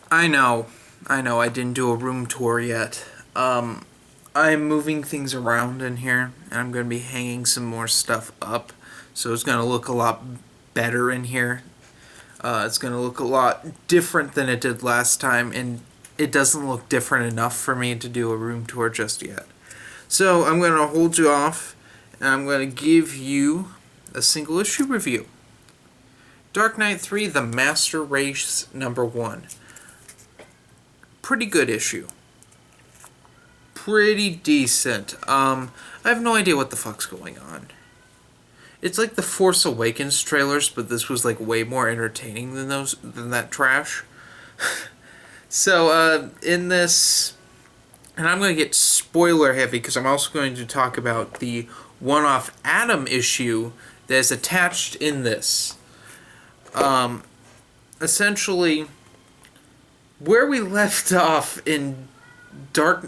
I know. I didn't do a room tour yet. I'm moving things around in here, and I'm going to be hanging some more stuff up, so it's going to look a lot better in here. It's going to look a lot different than it did last time, and it doesn't look different enough for me to do a room tour just yet. So I'm going to hold you off, and I'm going to give you a single issue review. Dark Knight 3, The Master Race number 1. Pretty good issue. Pretty decent. I have no idea what the fuck's going on. It's like the Force Awakens trailers, but this was like way more entertaining than that trash. So in this, and I'm going to get spoiler heavy because I'm also going to talk about the one-off Atom issue that is attached in this. Essentially, where we left off in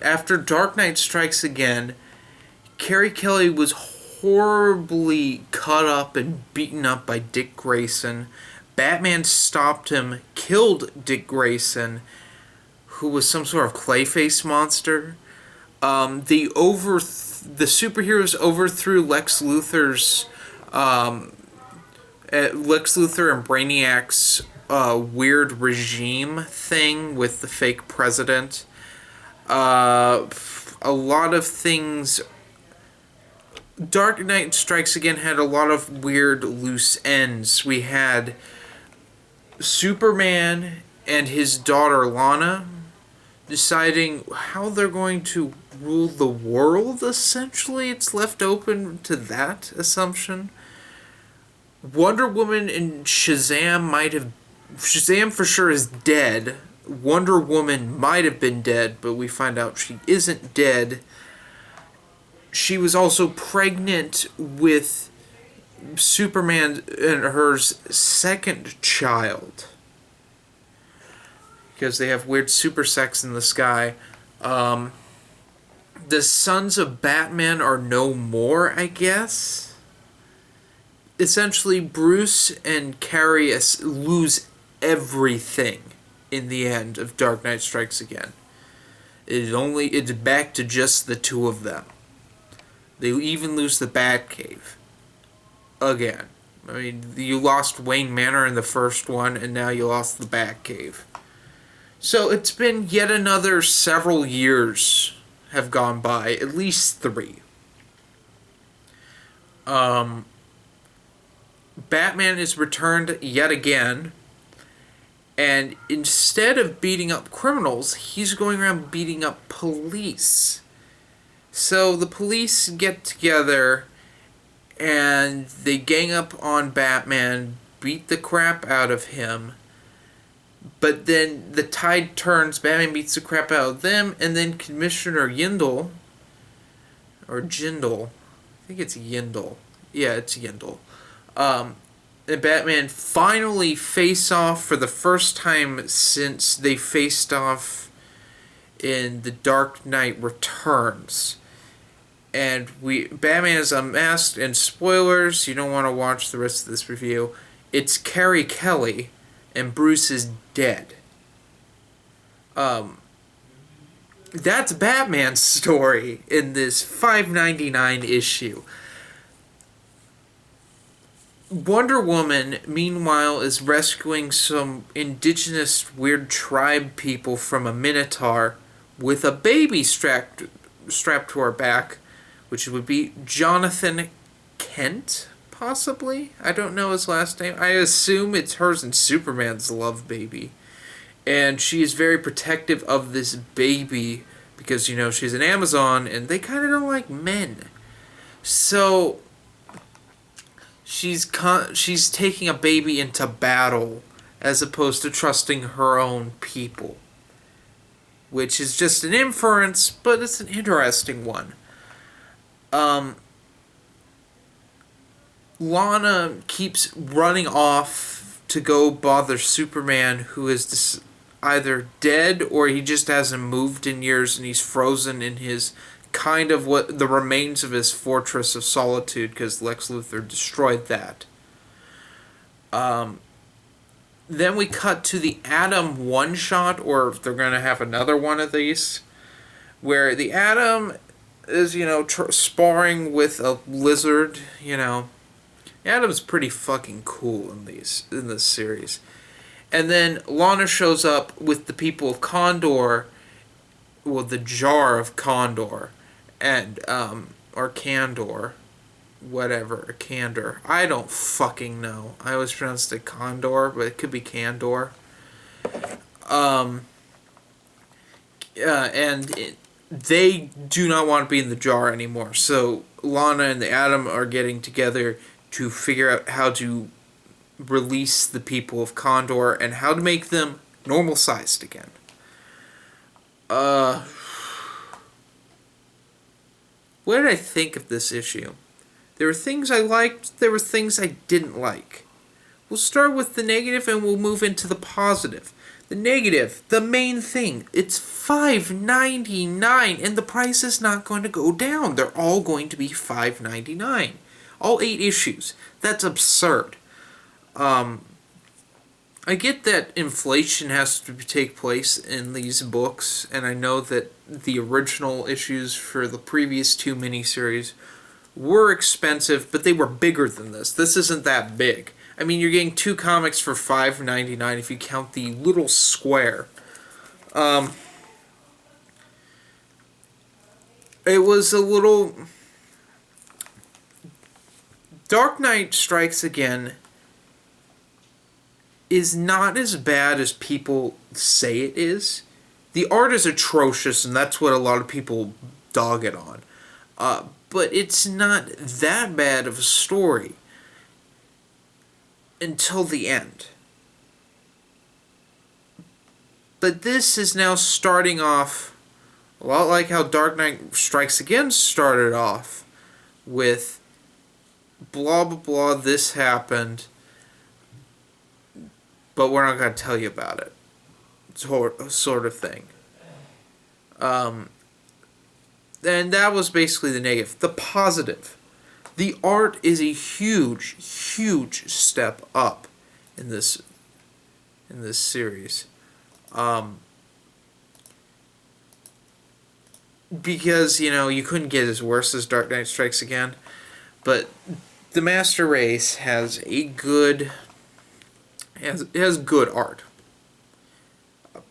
after Dark Knight Strikes Again, Carrie Kelly was horribly cut up and beaten up by Dick Grayson. Batman stopped him, killed Dick Grayson, who was some sort of Clayface monster. The superheroes overthrew Lex Luthor and Brainiac's weird regime thing with the fake president. A lot of things. Dark Knight Strikes Again had a lot of weird loose ends. We had Superman and his daughter Lana deciding how they're going to rule the world, essentially. It's left open to that assumption. Wonder Woman and Shazam might have. Shazam for sure is dead. Wonder Woman might have been dead, but we find out she isn't dead. She was also pregnant with Superman and her second child. Because they have weird super sex in the sky. The sons of Batman are no more, I guess. Essentially, Bruce and Carrie lose everything in the end of Dark Knight Strikes Again. It's back to just the two of them. They even lose the Batcave. Again. I mean, you lost Wayne Manor in the first one, and now you lost the Batcave. So it's been yet another several years have gone by, at least 3. Batman is returned yet again, and instead of beating up criminals, he's going around beating up police. So the police get together and they gang up on Batman, beat the crap out of him. But then the tide turns, Batman beats the crap out of them, and then Commissioner Yindel, or Jindal, I think it's Yindel. Yeah, it's Yindel. And Batman finally face off for the first time since they faced off in The Dark Knight Returns. And Batman is unmasked, and spoilers, you don't want to watch the rest of this review. It's Carrie Kelly, and Bruce is dead. That's Batman's story in this $5.99 issue. Wonder Woman, meanwhile, is rescuing some indigenous weird tribe people from a Minotaur with a baby strapped to her back, which would be Jonathan Kent, possibly? I don't know his last name. I assume it's hers and Superman's love baby. And she is very protective of this baby because, she's an Amazon and they kind of don't like men. So she's taking a baby into battle as opposed to trusting her own people. Which is just an inference, but it's an interesting one. Lana keeps running off to go bother Superman, who is either dead or he just hasn't moved in years and he's frozen in his kind of what the remains of his Fortress of Solitude because Lex Luthor destroyed that. then we cut to the Atom one shot, or if they're going to have another one of these, where the Atom is, sparring with a lizard, Atom's pretty fucking cool in this series. And then Lana shows up with the people of Condor, well, the Jar of Condor, and, or Candor, whatever, Candor. I don't fucking know. I always pronounced it Condor, but it could be Candor. They do not want to be in the jar anymore. So Lana and the Atom are getting together to figure out how to release the people of Condor and how to make them normal sized again. What did I think of this issue? There were things I liked, there were things I didn't like. We'll start with the negative and we'll move into the positive. The negative, the main thing, it's $5.99 and the price is not going to go down. They're all going to be $5.99. All 8 issues. That's absurd. I get that inflation has to take place in these books, and I know that the original issues for the previous 2 miniseries were expensive, but they were bigger than this. This isn't that big. I mean, you're getting 2 comics for $5.99 if you count the little square. It was a little... Dark Knight Strikes Again is not as bad as people say it is. The art is atrocious, and that's what a lot of people dog it on. But it's not that bad of a story until the end. But this is now starting off a lot like how Dark Knight Strikes Again started off with blah blah blah, this happened, but we're not going to tell you about it, sort of thing. And that was basically the negative. The positive. The art is a huge, huge step up in this series. Because, you couldn't get as worse as Dark Knight Strikes Again. But the Master Race has good art.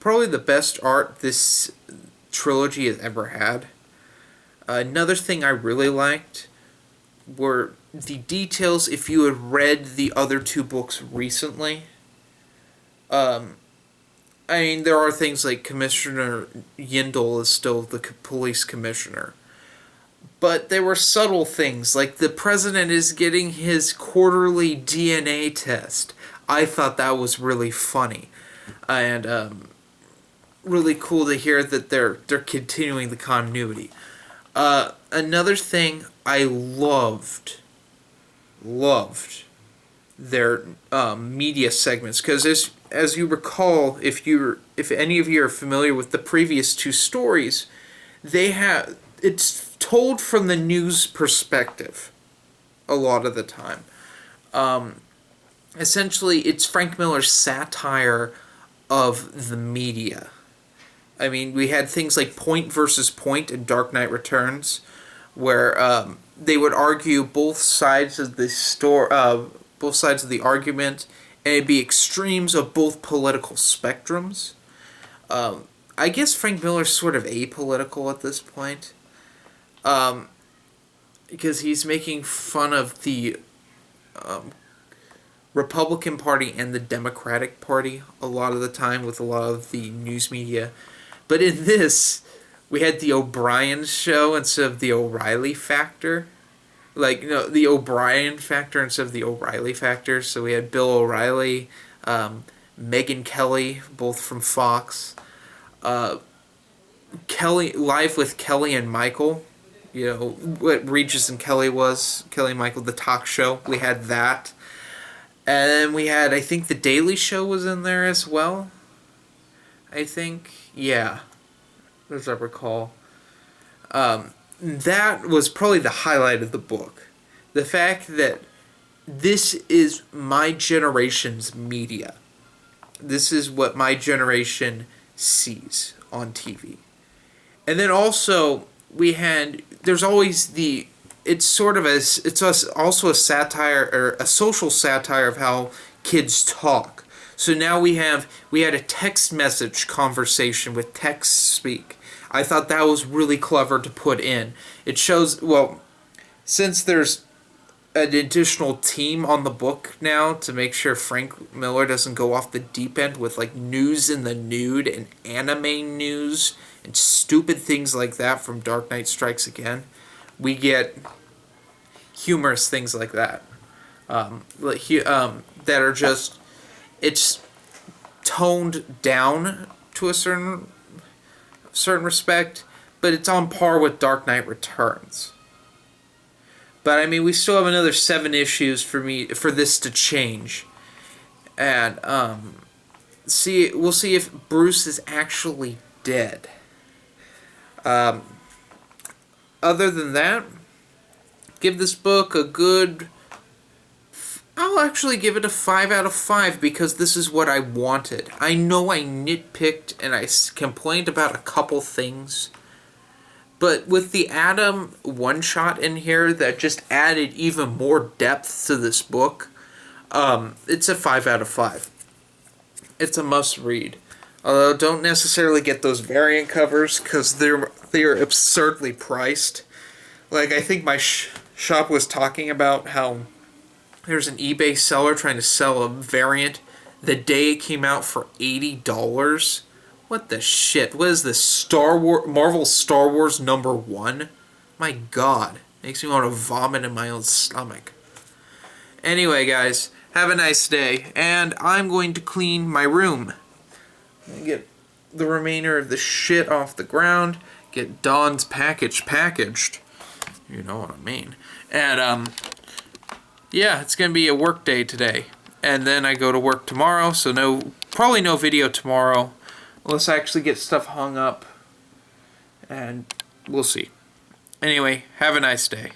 Probably the best art this trilogy has ever had. Another thing I really liked were the details if you had read the other 2 books recently. I mean, there are things like Commissioner Yindel is still the police commissioner. But there were subtle things, like the president is getting his quarterly DNA test. I thought that was really funny. And really cool to hear that they're continuing the continuity. Another thing I loved their media segments, because as you recall, if any of you are familiar with the previous 2 stories, it's told from the news perspective a lot of the time. Essentially, it's Frank Miller's satire of the media. I mean, we had things like Point versus Point in Dark Knight Returns, where they would argue both sides of the argument, and it'd be extremes of both political spectrums. I guess Frank Miller's sort of apolitical at this point, because he's making fun of the Republican Party and the Democratic Party a lot of the time with a lot of the news media. But in this, we had the O'Brien show instead of the O'Reilly factor. The O'Brien factor instead of the O'Reilly factor. So we had Bill O'Reilly, Megyn Kelly, both from Fox. Kelly, Live with Kelly and Michael. What Regis and Kelly was. Kelly and Michael, the talk show. We had that. And then we had, I think, The Daily Show was in there as well. I think. Yeah. As I recall. That was probably the highlight of the book. The fact that this is my generation's media. This is what my generation sees on TV. And then also there's always it's sort of also a satire or a social satire of how kids talk. So now we had a text message conversation with text speak. I thought that was really clever to put in. It shows, well, since there's an additional team on the book now to make sure Frank Miller doesn't go off the deep end with like news in the nude and anime news and stupid things like that from Dark Knight Strikes Again, we get humorous things like that. That are just, it's toned down to a certain respect, but it's on par with Dark Knight Returns. But I mean, we still have another 7 issues for this to change, and we'll see if Bruce is actually dead. Other than that, give this book a good. I'll actually give it a 5 out of 5 because this is what I wanted. I know I nitpicked and I complained about a couple things, but with the Atom one-shot in here that just added even more depth to this book, it's a 5 out of 5. It's a must-read. Although don't necessarily get those variant covers because they're absurdly priced. Like, I think my shop was talking about how there's an eBay seller trying to sell a variant the day it came out for $80. What the shit? What is this, Marvel Star Wars #1? My God. Makes me want to vomit in my own stomach. Anyway, guys, have a nice day. And I'm going to clean my room. Get the remainder of the shit off the ground. Get Dawn's package packaged. You know what I mean. And, yeah, it's going to be a work day today. And then I go to work tomorrow, so probably no video tomorrow. Unless I actually get stuff hung up. And we'll see. Anyway, have a nice day.